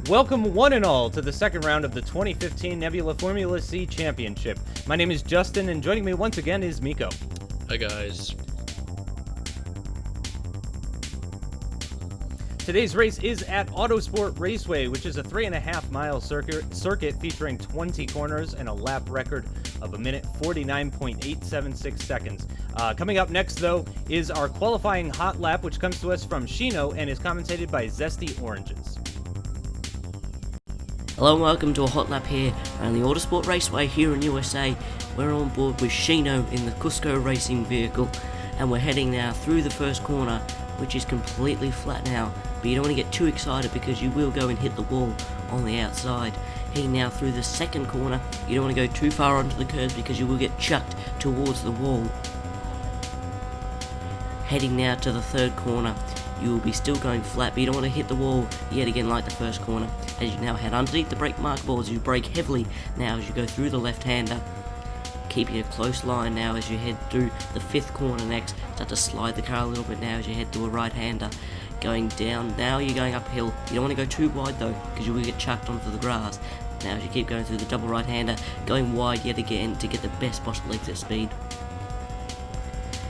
Welcome one and all to the second round of the 2015 Nebula Formula C Championship. My name is Justin, and joining me once again is Miko. Hi guys. Today's race is at Autosport Raceway, which is a 3.5-mile circuit featuring 20 corners and a lap record of 1:49.876 seconds. Coming up next, though, is our qualifying hot lap, which comes to us from Shino and is commentated by Zesty Oranges. Hello and welcome to a hot lap here around the Autosport Raceway here in USA. We're on board with Shino in the Cusco racing vehicle, and we're heading now through the first corner, which is completely flat now, but you don't want to get too excited because you will go and hit the wall on the outside. Heading now through the second corner, you don't want to go too far onto the curbs because you will get chucked towards the wall. Heading now to the third corner, you will be still going flat, but you don't want to hit the wall yet again like the first corner. As you now head underneath the brake marker balls, you brake heavily now as you go through the left-hander. Keeping a close line now as you head through the fifth corner next. Start to slide the car a little bit now as you head to a right-hander. Going down, now you're going uphill. You don't want to go too wide though, because you will get chucked onto the grass. Now as you keep going through the double right-hander, going wide yet again to get the best possible exit speed.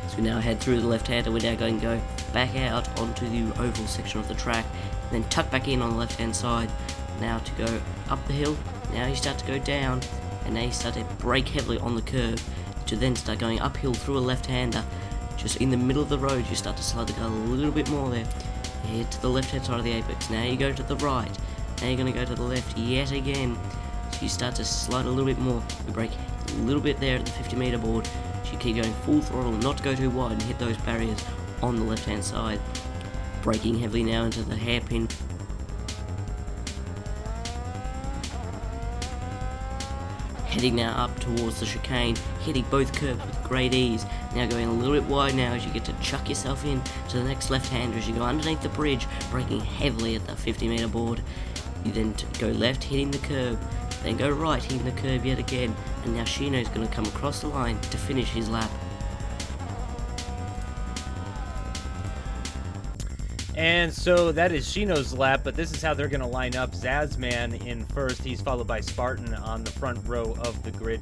So we now head through the left-hander, we're now going to go back out onto the oval section of the track, then tuck back in on the left-hand side. Now to go up the hill, now you start to go down, and now you start to brake heavily on the curve, to then start going uphill through a left-hander. Just in the middle of the road, you start to slide the car a little bit more there. You head to the left-hand side of the apex, now you go to the right, now you're going to go to the left yet again. So you start to slide a little bit more, you brake a little bit there at the 50-meter board. So you keep going full throttle, not to go too wide and hit those barriers on the left-hand side. Braking heavily now into the hairpin. Heading now up towards the chicane, hitting both curbs with great ease. Now going a little bit wide now as you get to chuck yourself in to the next left-hander as you go underneath the bridge, braking heavily at the 50-meter board. You then go left, hitting the curb, then go right, hitting the curb yet again, and now Shino's going to come across the line to finish his lap. And so that is Shino's lap, but this is how they're going to line up. Zazman in first. He's followed by Spartan on the front row of the grid.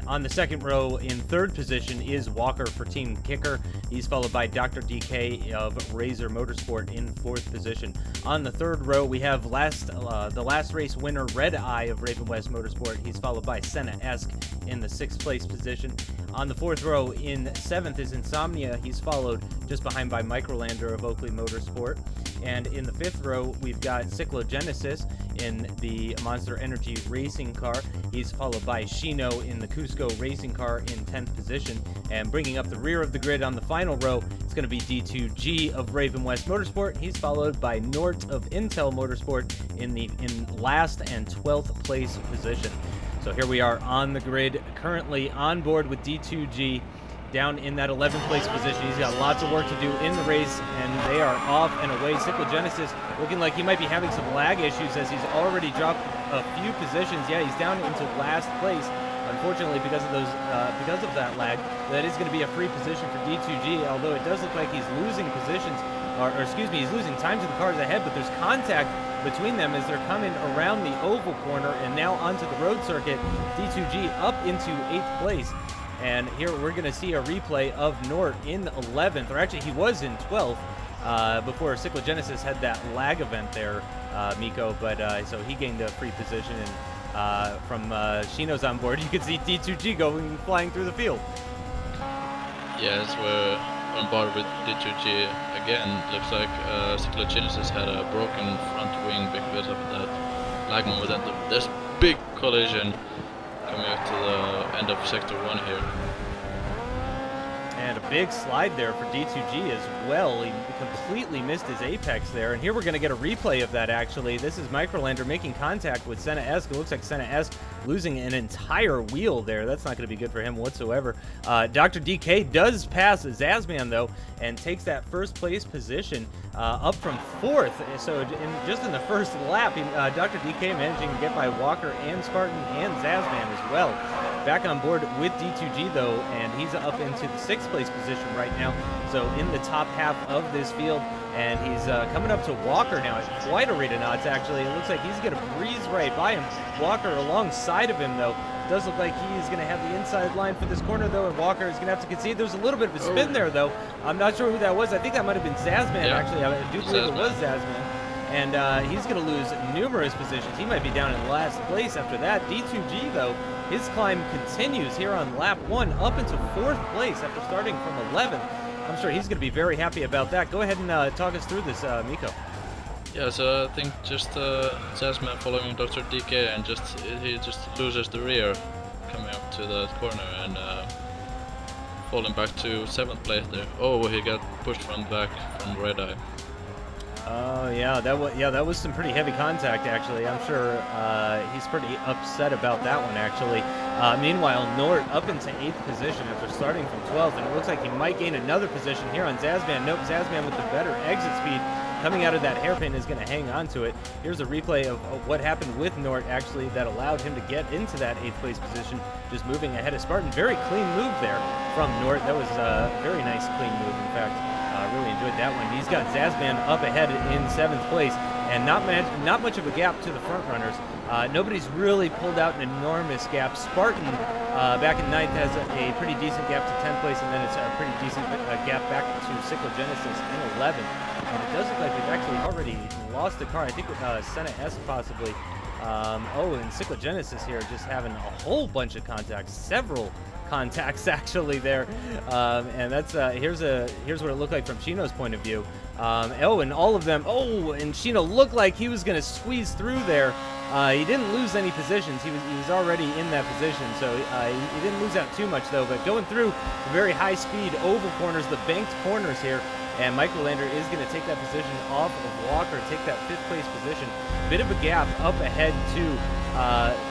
On the second row, in third position, is Walker for Team Kicker. He's followed by Dr. DK of Razor Motorsport in fourth position. On the third row, we have the last race winner, Red Eye of Raven West Motorsport. He's followed by Senna-esque in the sixth place position. On the fourth row, in seventh, is Insomnia. He's followed just behind by Microlander of Oakley Motorsport. And in the fifth row, we've got Cyclogenesis in the Monster Energy racing car. He's followed by Shino in the Cusco racing car in 10th position. And bringing up the rear of the grid on the final row, it's going to be D2G of Raven West Motorsport. He's followed by Nort of Intel Motorsport in last and 12th place position. So here we are on the grid, currently on board with D2G down in that 11th place position. He's got lots of work to do in the race, and they are off and away. Cyclogenesis looking like he might be having some lag issues as he's already dropped a few positions. Yeah, he's down into last place. Unfortunately, because of that lag, that is going to be a free position for D2G, although it does look like he's losing positions, he's losing time to the cars ahead, but there's contact between them as they're coming around the oval corner and now onto the road circuit. D2G up into 8th place. And here we're going to see a replay of Nort in 11th, or actually he was in 12th before Cyclogenesis had that lag event there, Miko, but so he gained a free position, and from Shino's on board, you can see D2G flying through the field. Yes, we're on board with D2G again. Looks like Cyclogenesis had a broken front wing because of that lag moment, and this big collision coming up to the end of Sector 1 here. And a big slide there for D2G as well. He completely missed his apex there. And here we're going to get a replay of that, actually. This is Microlander making contact with Senna-esque. It looks like Senna-esque losing an entire wheel there. That's not going to be good for him whatsoever. Dr. DK does pass Zazman, though, and takes that first place position up from fourth. So just in the first lap, Dr. DK managing to get by Walker and Spartan and Zazman as well. Back on board with D2G, though, and he's up into the sixth place place position right now. So in the top half of this field, and he's coming up to Walker now at quite a rate of knots, actually. It looks like he's going to breeze right by him. Walker alongside of him, though. Does look like he's going to have the inside line for this corner, though, and Walker is going to have to concede. There's a little bit of a spin there, though. I'm not sure who that was. I think that might have been Zazman, actually. I do believe it was Zazman. And he's going to lose numerous positions. He might be down in last place after that. D2G, though, his climb continues here on lap 1 up into 4th place after starting from 11th. I'm sure he's going to be very happy about that. Go ahead and talk us through this, Miko. Yeah, so I think just Zazman following Dr. DK, and he just loses the rear coming up to that corner and falling back to 7th place there. Oh, he got pushed from the back from Red Eye. Oh that was some pretty heavy contact, actually. I'm sure he's pretty upset about that one, actually. Meanwhile, Nort up into 8th position after starting from 12th, and it looks like he might gain another position here on Zazman. Nope, Zazman with the better exit speed coming out of that hairpin is going to hang on to it. Here's a replay of what happened with Nort, actually, that allowed him to get into that 8th place position, just moving ahead of Spartan. Very clean move there from Nort. That was a very nice clean move, in fact. Really enjoyed that one. He's got Zazman up ahead in 7th place, and not much of a gap to the front runners. Nobody's really pulled out an enormous gap. Spartan back in 9th has a pretty decent gap to 10th place, and then it's a pretty decent gap back to Cyclogenesis in 11th. And it does look like we've actually already lost a car. I think with Senna S possibly. And Cyclogenesis here just having a whole bunch of contacts, several contacts actually there, and that's here's what it looked like from Chino's point of view. And all of them. And Chino looked like he was going to squeeze through there. He didn't lose any positions. He was already in that position, so he didn't lose out too much though. But going through the very high speed oval corners, the banked corners here. And Microlander is going to take that position off of Walker, take that 5th place position. Bit of a gap up ahead to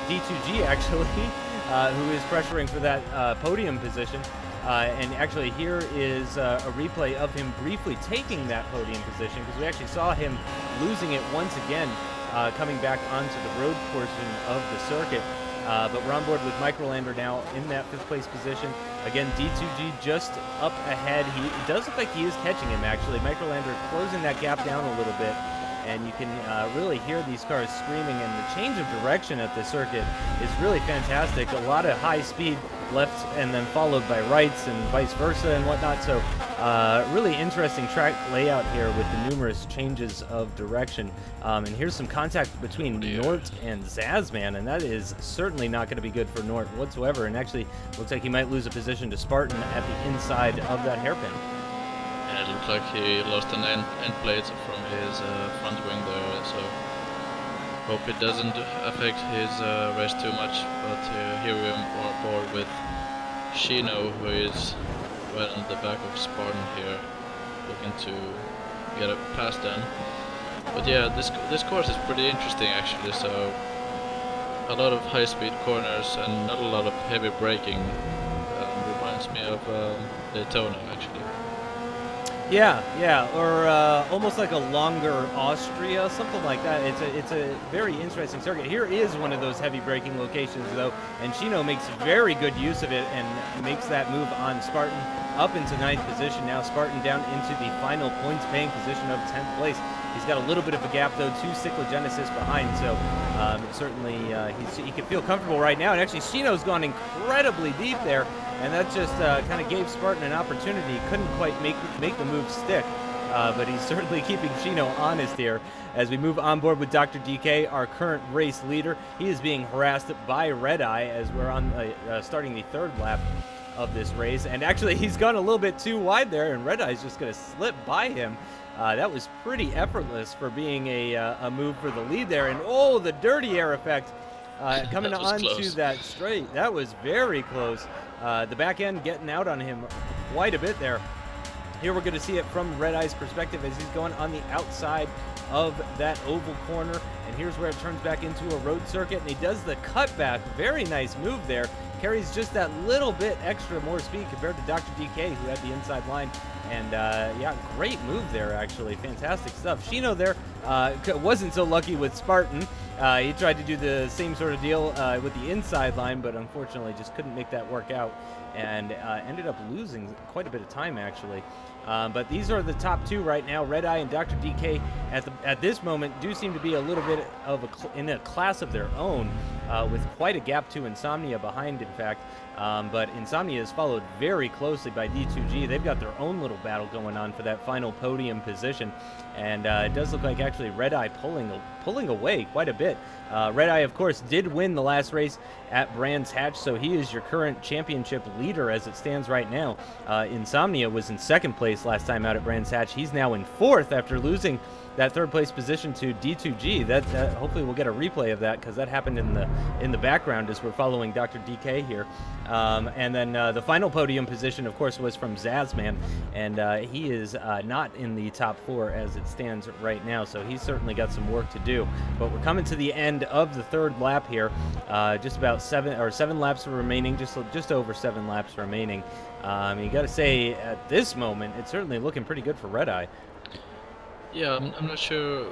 D2G, actually, who is pressuring for that podium position. And actually, here is a replay of him briefly taking that podium position, because we actually saw him losing it once again, coming back onto the road portion of the circuit. But we're on board with Microlander now in that 5th place position. Again, D2G just up ahead. It does look like he is catching him, actually. Microlander closing that gap down a little bit. And you can really hear these cars screaming, and the change of direction at the circuit is really fantastic. A lot of high speed lefts and then followed by rights and vice versa and whatnot. So really interesting track layout here with the numerous changes of direction. And here's some contact between Nort and Zazman, and that is certainly not going to be good for Nort whatsoever. And actually looks like he might lose a position to Spartan at the inside of that hairpin. And it looks like he lost an end plate from his front wing there, so hope it doesn't affect his race too much. But here we are on board with Shino, who is right on the back of Spartan here, looking to get a pass done. But yeah, this course is pretty interesting actually. So a lot of high-speed corners and not a lot of heavy braking. Reminds me of Daytona actually. Yeah, or almost like a longer Austria, something like that. It's a very interesting circuit. Here is one of those heavy braking locations, though, and Chino makes very good use of it and makes that move on Spartan up into 9th position. Now Spartan down into the final points-paying position of 10th place. He's got a little bit of a gap, though, to Cyclogenesis behind, so certainly he can feel comfortable right now. And actually, Chino's gone incredibly deep there, and that just kind of gave Spartan an opportunity. He couldn't quite make the move stick, but he's certainly keeping Chino honest here. As we move on board with Dr. DK, our current race leader, he is being harassed by Red Eye as we're on starting the 3rd lap of this race. And actually, he's gone a little bit too wide there, and Red Eye's just going to slip by him. That was pretty effortless for being a move for the lead there. And the dirty air effect coming on to that straight. That was very close. The back end getting out on him quite a bit there. Here we're going to see it from Red Eye's perspective as he's going on the outside of that oval corner. And here's where it turns back into a road circuit, and he does the cutback. Very nice move there. Carries just that little bit extra more speed compared to Dr. DK, who had the inside line. And yeah, great move there, actually. Fantastic stuff. Shino there wasn't so lucky with Spartan. He tried to do the same sort of deal with the inside line, but unfortunately just couldn't make that work out. and ended up losing quite a bit of time, actually. But these are the top two right now. Red Eye and Dr. DK at this moment do seem to be a little bit of in a class of their own, with quite a gap to Insomnia behind, in fact. But Insomnia is followed very closely by D2G. They've got their own little battle going on for that final podium position. And it does look like actually Red Eye pulling away quite a bit. Red Eye, of course, did win the last race at Brands Hatch, so he is your current championship leader as it stands right now. Insomnia was in second place last time out at Brands Hatch. He's now in fourth after losing that third place position to D2G. That hopefully we'll get a replay of that, because that happened in the background as we're following Dr. DK here. And then the final podium position, of course, was from Zazman, and he is not in the top four as it stands right now, so he's certainly got some work to do. But we're coming to the end of the third lap here. Just about seven laps remaining, just over 7 laps remaining. You got to say, at this moment, it's certainly looking pretty good for Red Eye. Yeah, I'm not sure.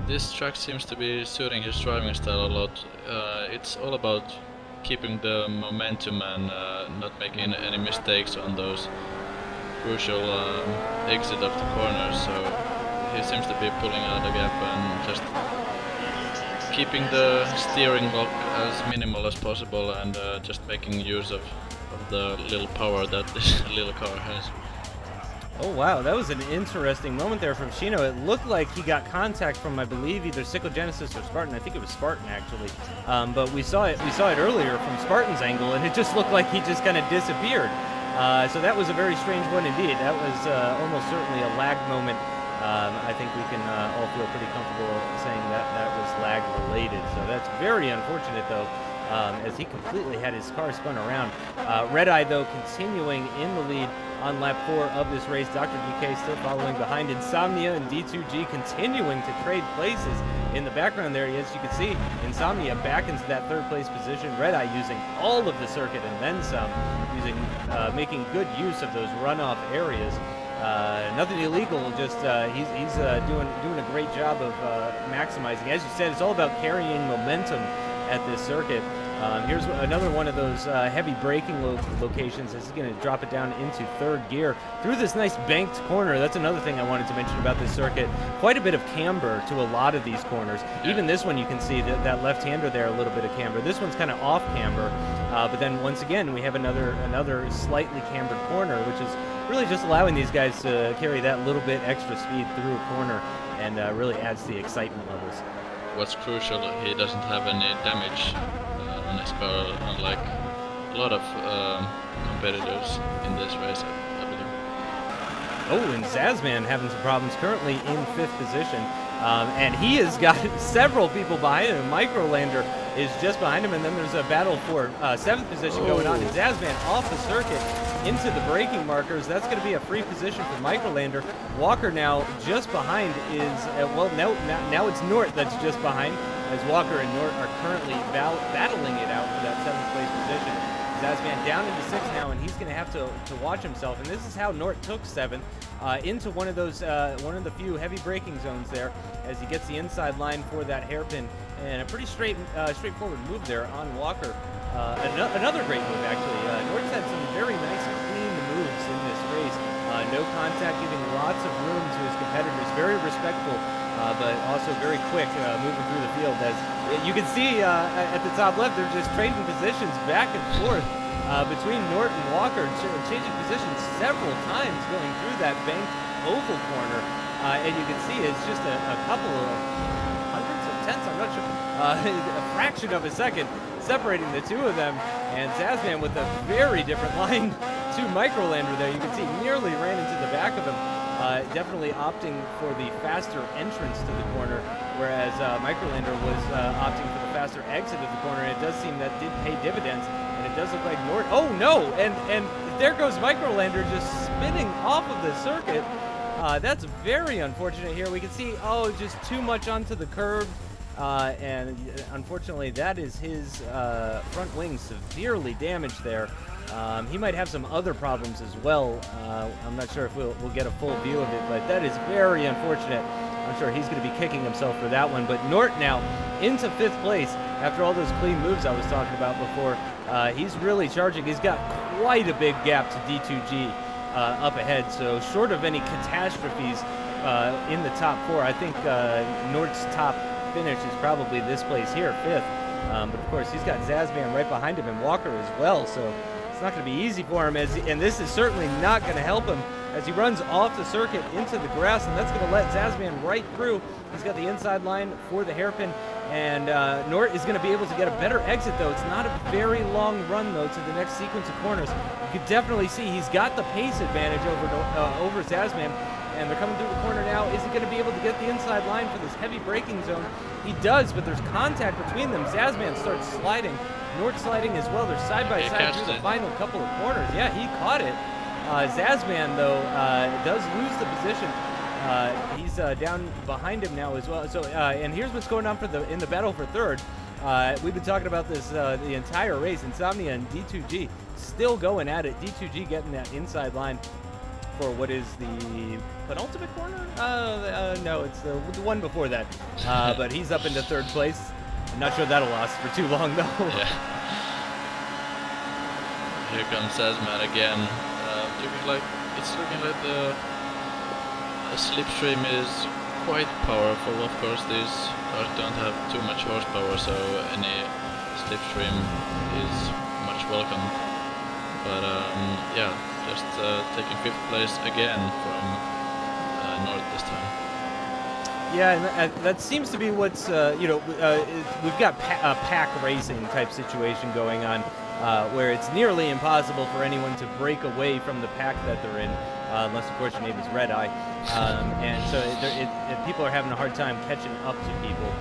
This track seems to be suiting his driving style a lot. It's all about keeping the momentum and not making any mistakes on those crucial exit of the corners. So he seems to be pulling out the gap and just keeping the steering lock as minimal as possible, and just making use of the little power that this little car has. Oh wow, that was an interesting moment there from Shino. It looked like he got contact from, I believe, either Cyclogenesis or Spartan. I think it was Spartan, actually. But we saw it earlier from Spartan's angle, and it just looked like he just kind of disappeared. So that was a very strange one indeed. That was almost certainly a lag moment. I think we can all feel pretty comfortable saying that was lag related. So that's very unfortunate, though, as he completely had his car spun around. Red Eye, though, continuing in the lead on lap 4 of this race. Dr. DK still following behind. Insomnia and D2G continuing to trade places in the background there. As you can see, Insomnia back into that third place position. Red Eye using all of the circuit and then some, making good use of those runoff areas. Nothing illegal, just he's doing a great job of maximizing. As you said, it's all about carrying momentum at this circuit. Here's another one of those heavy braking locations. This is going to drop it down into third gear through this nice banked corner. That's another thing I wanted to mention about this circuit. Quite a bit of camber to a lot of these corners. Even this one, you can see that left-hander there, a little bit of camber. This one's kind of off camber, but then once again, we have another slightly cambered corner, which is really just allowing these guys to carry that little bit extra speed through a corner, and really adds to the excitement levels. What's crucial, he doesn't have any damage on his car, unlike a lot of competitors in this race, I believe. Oh, and Zazman having some problems, currently in 5th position. And he has got several people behind him. Microlander is just behind him, and then there's a battle for 7th position going on. And Zazman off the circuit into the braking markers. That's going to be a free position for Microlander. Walker now just behind is, now it's Nort that's just behind, as Walker and Nort are currently battling it out for that 7th place position. Zazman down into 6th now, and he's going to have to watch himself. And this is how Nort took 7th, into one of the few heavy braking zones there, as he gets the inside line for that hairpin, and a pretty straightforward move there on Walker. Another great move, actually. Nort's had some very nice, clean moves in this race. No contact, giving lots of room to his competitors. Very respectful, but also very quick, moving through the field. As you can see at the top left, they're just trading positions back and forth between Nort and Walker, changing positions several times going through that banked oval corner. And you can see it's just a couple of hundreds of tenths, I'm not sure, a fraction of a second separating the two of them. And Zazman with a very different line to Microlander there. You can see nearly ran into the back of him. Definitely opting for the faster entrance to the corner, whereas Microlander was opting for the faster exit of the corner. And it does seem that did pay dividends, and it does look like Nort. Oh no! And there goes Microlander just spinning off of the circuit. That's very unfortunate here. We can see, just too much onto the curb. And unfortunately, that is his front wing severely damaged there. He might have some other problems as well. I'm not sure if we'll get a full view of it, but that is very unfortunate. I'm sure he's going to be kicking himself for that one. But Nort now into 5th place after all those clean moves I was talking about before. He's really charging. He's got quite a big gap to D2G up ahead. So short of any catastrophes in the top 4, I think Nort's top finish is probably this place here, 5th. But of course, he's got Zazman right behind him and Walker as well. So it's not going to be easy for him, and this is certainly not going to help him as he runs off the circuit into the grass, and that's going to let Zazman right through. He's got the inside line for the hairpin, and Nort is going to be able to get a better exit, though. It's not a very long run, though, to the next sequence of corners. You can definitely see he's got the pace advantage over Zazman, and they're coming through the corner now. Is he going to be able to get the inside line for this heavy braking zone? He does, but there's contact between them. Zazman starts sliding. Nort sliding as well. They're side by side through the final couple of corners. Yeah, he caught it. Zazman, though, does lose the position. He's down behind him now as well. So, and here's what's going on in the battle for 3rd. We've been talking about this the entire race. Insomnia and D2G still going at it. D2G getting that inside line for what is the penultimate corner? No, it's the one before that. But he's up into 3rd place. I'm not sure that'll last for too long, though. Yeah. Here comes Zazman again. It's looking like the slipstream is quite powerful. Of course, these cars don't have too much horsepower, so any slipstream is much welcome. But yeah, just taking 5th place again from Nort this time. Yeah, and that seems to be what's, we've got a pack racing type situation going on, where it's nearly impossible for anyone to break away from the pack that they're in, unless, of course, your name is Red Eye. And so people are having a hard time catching up to people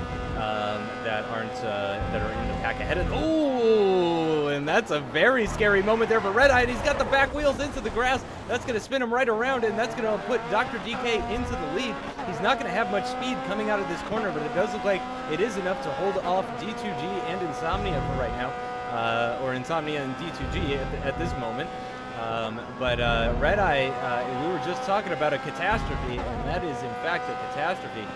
that are in the pack ahead of them. Oh, and that's a very scary moment there for Red Eye. And he's got the back wheels into the grass. That's going to spin him right around, and that's going to put Dr. DK into the lead. He's not going to have much speed coming out of this corner, but it does look like it is enough to hold off D2G and Insomnia for right now, or Insomnia and D2G at this moment. But Red Eye, we were just talking about a catastrophe, and that is in fact a catastrophe.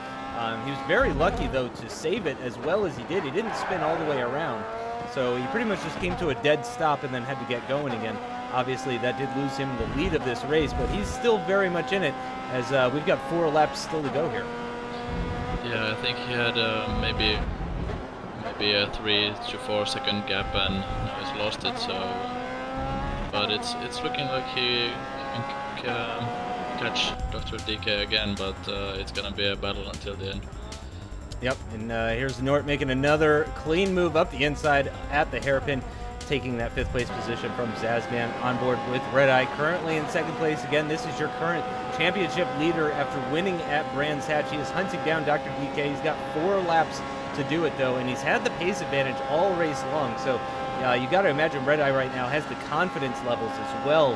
He was very lucky, though, to save it as well as he did. He didn't spin all the way around, so he pretty much just came to a dead stop and then had to get going again. Obviously, that did lose him the lead of this race, but he's still very much in it, as we've got 4 laps still to go here. Yeah, I think he had maybe a 3 to 4 second gap, and now he's lost it. So, but it's looking like he can catch Dr. DK again, but it's gonna be a battle until the end. Yep, and here's Nort making another clean move up the inside at the hairpin, taking that 5th place position from Zazman on board with Red Eye, currently in 2nd place. Again, this is your current championship leader after winning at Brands Hatch. He is hunting down Dr. DK. He's got 4 laps to do it, though, and he's had the pace advantage all race long. So you got to imagine Red Eye right now has the confidence levels as well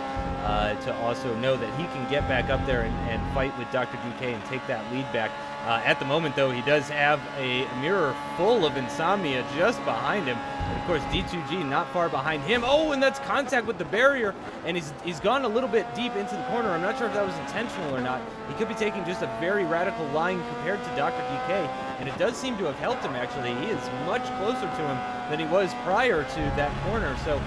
to also know that he can get back up there and fight with Dr. DK and take that lead back. At the moment, though, he does have a mirror full of Insomnia just behind him. And, of course, D2G not far behind him. Oh, and that's contact with the barrier, and he's gone a little bit deep into the corner. I'm not sure if that was intentional or not. He could be taking just a very radical line compared to Dr. DK, and it does seem to have helped him, actually. He is much closer to him than he was prior to that corner, so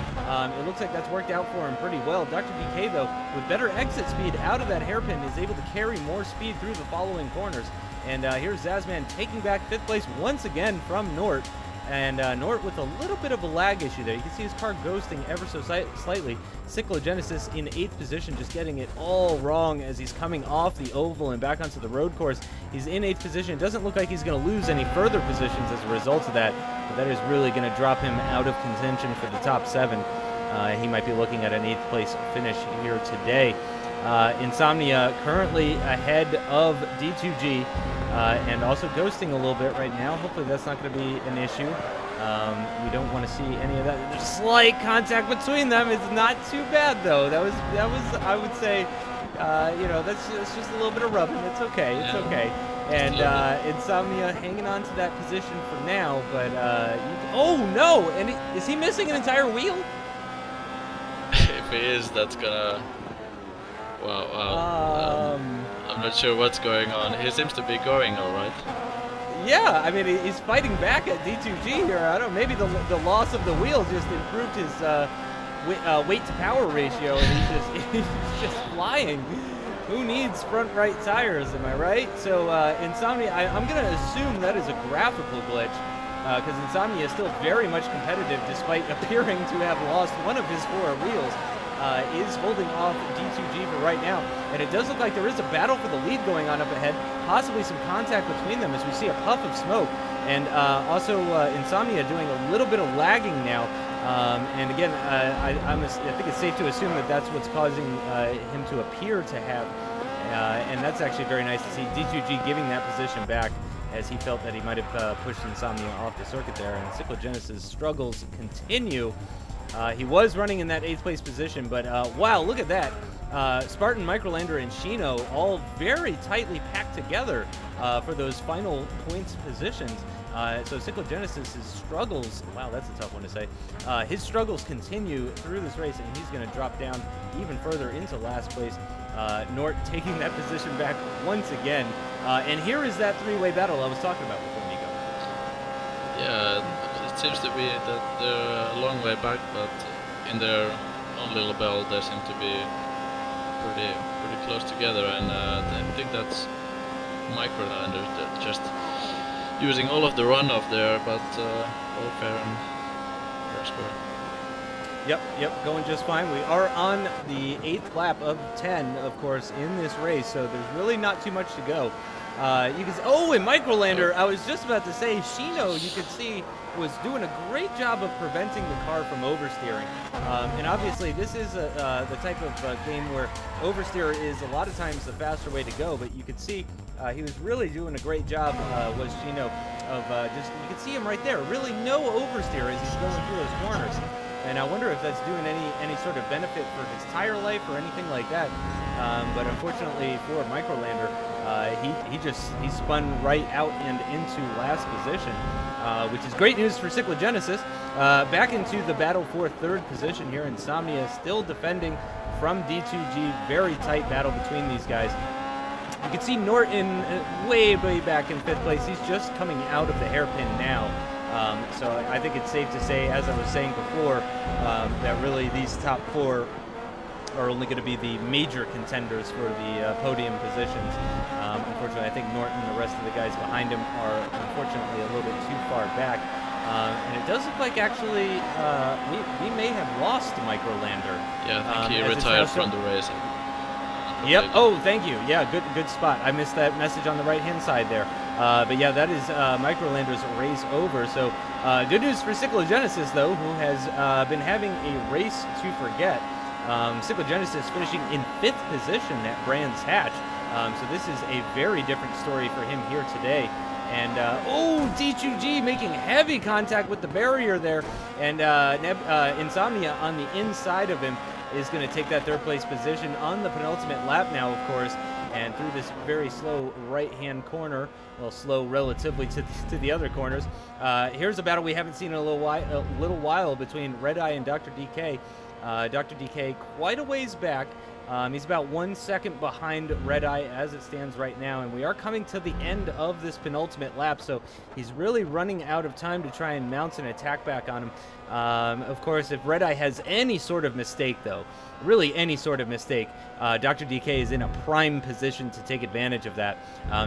it looks like that's worked out for him pretty well. Dr. DK, though, with better exit speed out of that hairpin, is able to carry more speed through the following corners. And here's Zazman taking back 5th place once again from Nort. And Nort with a little bit of a lag issue there. You can see his car ghosting ever so slightly. Cyclogenesis in 8th position, just getting it all wrong as he's coming off the oval and back onto the road course. He's in 8th position. It doesn't look like he's going to lose any further positions as a result of that. But that is really going to drop him out of contention for the top 7. He might be looking at an 8th place finish here today. Insomnia currently ahead of D2G and also ghosting a little bit right now. Hopefully that's not going to be an issue. We don't want to see any of that. There's slight contact between them. It's not too bad, though. That was I would say, that's just a little bit of rubbing. It's okay. It's okay. And Insomnia hanging on to that position for now. But oh no! And is he missing an entire wheel? If he is, that's gonna. Wow. I'm I'm not sure what's going on. He seems to be going all right. Yeah, I mean, he's fighting back at D2G here. I don't know, maybe the loss of the wheels just improved his weight to power ratio, and he's just flying. Who needs front right tires, am I right? So Insomnia, I'm going to assume that is a graphical glitch, because Insomnia is still very much competitive despite appearing to have lost one of his 4 wheels. Is holding off D2G for right now. And it does look like there is a battle for the lead going on up ahead, possibly some contact between them as we see a puff of smoke. And also Insomnia doing a little bit of lagging now. And again, I think it's safe to assume that that's what's causing him to appear to have. And that's actually very nice to see D2G giving that position back, as he felt that he might have pushed Insomnia off the circuit there. And Cyclogenesis' struggles continue. He was running in that 8th place position, but wow, look at that. Spartan, Microlander, and Shino all very tightly packed together for those final points positions. So Cyclogenesis' struggles, wow, that's a tough one to say. His struggles continue through this race, and he's going to drop down even further into last place. Nort taking that position back once again. And here is that 3-way battle I was talking about before, Nico. Yeah. It seems to be that they're a long way back, but in their own little bell they seem to be pretty close together, and I think that's Microlander that just using all of the runoff there, but all fair and square. Yep, going just fine. We are on the 8th lap of 10, of course, in this race, so there's really not too much to go. You can see, and Microlander, I was just about to say, Shino, you could see, was doing a great job of preventing the car from oversteering. And obviously, this is the type of game where oversteer is a lot of times the faster way to go, but you could see he was really doing a great job, was Shino, of you could see him right there, really no oversteer as he's going through those corners. And I wonder if that's doing any sort of benefit for his tire life or anything like that. But unfortunately for Microlander, he spun right out and into last position, which is great news for Cyclogenesis. Back into the battle for 3rd position here. Insomnia still defending from D2G. Very tight battle between these guys. You can see Norton way back in 5th place. He's just coming out of the hairpin now. So I think it's safe to say, as I was saying before, that really these top 4 are only going to be the major contenders for the podium positions. Unfortunately, I think Norton and the rest of the guys behind him are unfortunately a little bit too far back. And it does look like actually we may have lost Microlander. Yeah, I think he retired from the race. Yep. Oh, thank you. Yeah, good spot. I missed that message on the right-hand side there. But yeah, that is Microlander's race over. So good news for Cyclogenesis, though, who has been having a race to forget. Cyclogenesis finishing in 5th position at Brands Hatch. So this is a very different story for him here today. And, D2G making heavy contact with the barrier there. And Insomnia on the inside of him is going to take that 3rd place position on the penultimate lap now, of course. And through this very slow right-hand corner, well, slow relatively to the other corners. Here's a battle we haven't seen in a little while between Red Eye and Dr. DK. Dr. DK quite a ways back. He's about 1 second behind Red Eye as it stands right now, and we are coming to the end of this penultimate lap, so he's really running out of time to try and mount an attack back on him. Of course, if Red Eye has any sort of mistake, though, really any sort of mistake, Dr. DK is in a prime position to take advantage of that.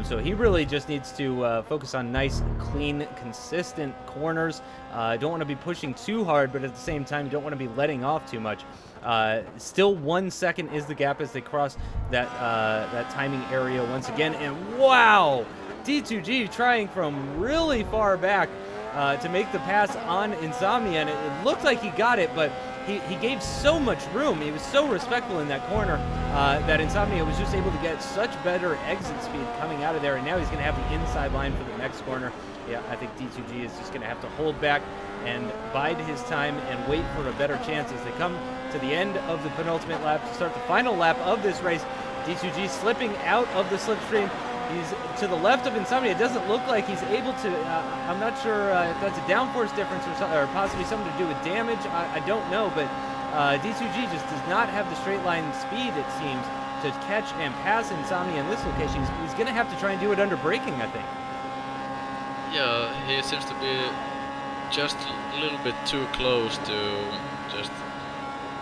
So he really just needs to focus on nice, clean, consistent corners. Don't want to be pushing too hard, but at the same time, you don't want to be letting off too much. Still 1 second is the gap as they cross that timing area once again. And wow, D2G trying from really far back to make the pass on Insomnia, and it looked like he got it, but he gave so much room. He was so respectful in that corner that Insomnia was just able to get such better exit speed coming out of there, and now he's going to have the inside line for the next corner. Yeah, I think D2G is just going to have to hold back and bide his time and wait for a better chance as they come to the end of the penultimate lap to start the final lap of this race. D2G slipping out of the slipstream. He's to the left of Insomnia. It doesn't look like he's able to, I'm not sure if that's a downforce difference or possibly something to do with damage. I don't know, but D2G just does not have the straight line speed, it seems, to catch and pass Insomnia in this location, he's going to have to try and do it under braking, I think. Yeah, he seems to be just a little bit too close to just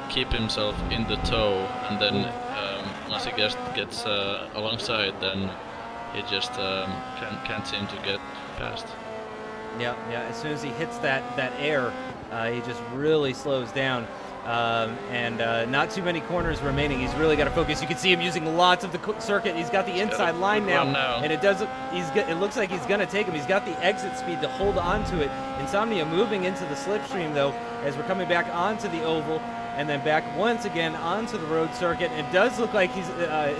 keep himself in the tow, and then once he gets alongside, then he just can't seem to get past. Yeah. As soon as he hits that air, he just really slows down. And not too many corners remaining. He's really got to focus. You can see him using lots of the circuit. He's got the inside line now, and it looks like he's going to take him. He's got the exit speed to hold on to it. Insomnia moving into the slipstream, though, as we're coming back onto the oval, and then back once again onto the road circuit. It does look like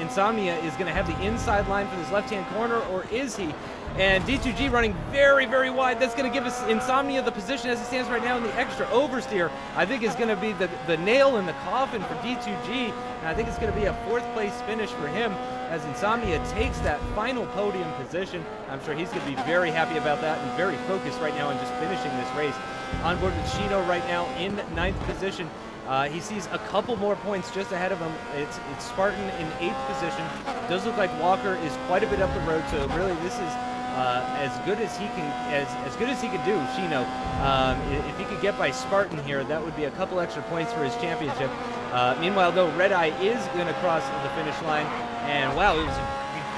Insomnia is going to have the inside line for this left-hand corner, or is he? And D2G running very, very wide. That's going to give us Insomnia the position as it stands right now in the extra oversteer. I think is going to be the nail in the coffin for D2G. And I think it's going to be a 4th place finish for him as Insomnia takes that final podium position. I'm sure he's going to be very happy about that and very focused right now on just finishing this race. On board with Shino right now in 9th position. He sees a couple more points just ahead of him. It's Spartan in 8th position. Does look like Walker is quite a bit up the road, so really this is as good as he can do. Shino, if he could get by Spartan here, that would be a couple extra points for his championship. Meanwhile, though, Red Eye is going to cross the finish line, and wow, it was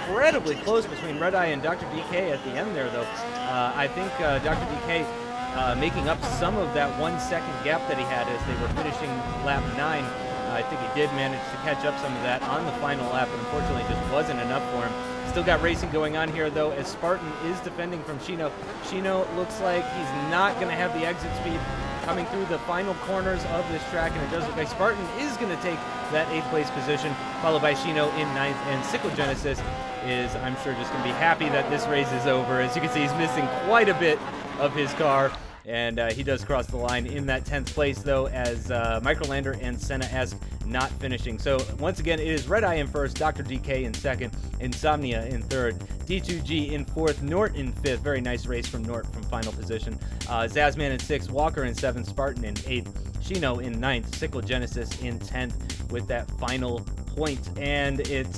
incredibly close between Red Eye and Dr. DK at the end there, though. I think Dr. DK making up some of that 1 second gap that he had as they were finishing lap 9. I think he did manage to catch up some of that on the final lap, but unfortunately it just wasn't enough for him. Still got racing going on here, though, as Spartan is defending from Shino. Shino looks like he's not going to have the exit speed coming through the final corners of this track, and it does look like Spartan is going to take that 8th place position, followed by Shino in 9th, and Cyclogenesis is, I'm sure, just going to be happy that this race is over. As you can see, he's missing quite a bit of his car, and he does cross the line in that 10th place, though, as Microlander and Senna-esque not finishing. So once again, it is Red Eye in 1st, Dr. DK in 2nd, Insomnia in 3rd, D2G in 4th, Nort in 5th. Very nice race from Nort from final position. Zazman in 6th, Walker in 7th, Spartan in 8th, Shino in 9th, Cyclogenesis in 10th with that final point. And it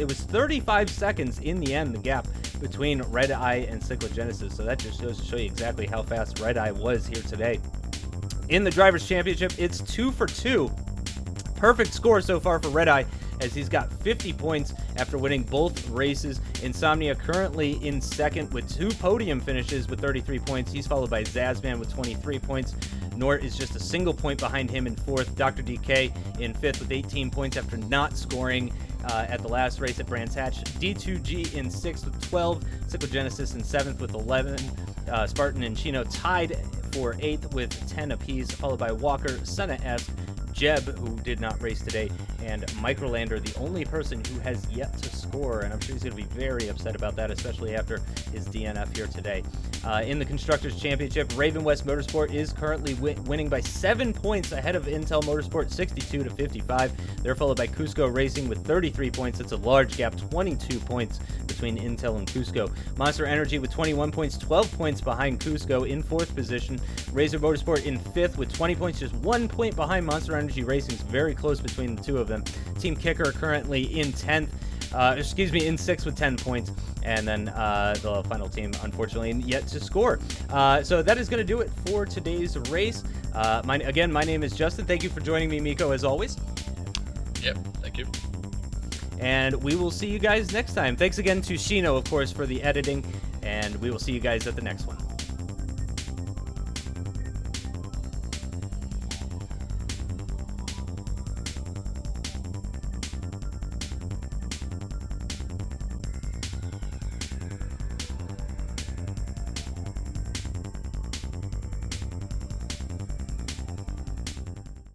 was 35 seconds in the end, the gap between Red Eye and Cyclogenesis. So that just goes to show you exactly how fast Red Eye was here today. In the Drivers' Championship, it's 2 for 2. Perfect score so far for Red Eye, as he's got 50 points after winning both races. Insomnia currently in 2nd with 2 podium finishes with 33 points. He's followed by Zazman with 23 points. Nort is just a single point behind him in 4th. Dr. DK in 5th with 18 points after not scoring at the last race at Brands Hatch. D2G in 6th with 12. Cyclogenesis in 7th with 11. Spartan and Shino tied for 8th with 10 apiece, followed by Walker, Senna-esque, Jeb, who did not race today, and Microlander, the only person who has yet to score, and I'm sure he's going to be very upset about that, especially after his DNF here today. In the Constructors' Championship, Raven West Motorsport is currently winning by 7 points ahead of Intel Motorsport, 62 to 55. They're followed by Cusco Racing with 33 points. That's a large gap, 22 points between Intel and Cusco. Monster Energy with 21 points, 12 points behind Cusco in 4th position. Razor Motorsport in 5th with 20 points, just 1 point behind Monster Energy Racing. It's very close between the two of them. Team Kicker currently in 10th. In 6th with 10 points, and then the final team, unfortunately, yet to score. So that is going to do it for today's race. My name is Justin. Thank you for joining me, Miko, as always. Yep, thank you. And we will see you guys next time. Thanks again to Shino, of course, for the editing, and we will see you guys at the next one.